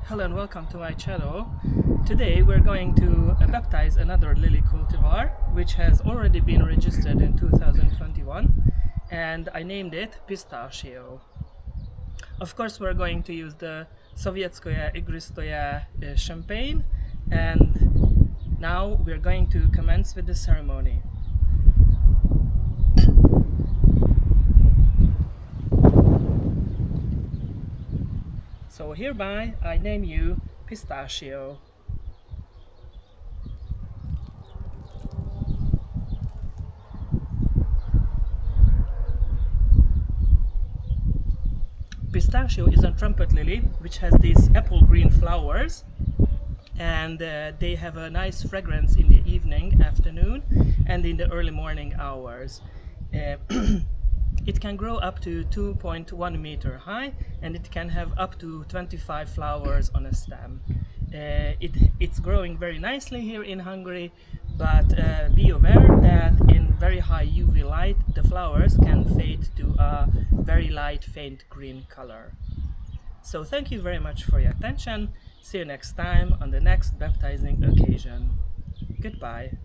Hello and welcome to my channel. Today we're going to baptize another lily cultivar which has already been registered in 2021, and I named it Pistachio. Of course we're going to use the Sovietskoye Igristoye champagne, and now we're going to commence with the ceremony. So hereby I name you Pistachio. Pistachio is a trumpet lily which has these apple green flowers, and they have a nice fragrance in the evening, afternoon, and in the early morning hours. It can grow up to 2.1 meter high, and it can have up to 25 flowers on a stem. It's growing very nicely here in Hungary, but be aware that in very high UV light the flowers can fade to a very light faint green color. So thank you very much for your attention. See you next time on the next baptizing occasion. Goodbye.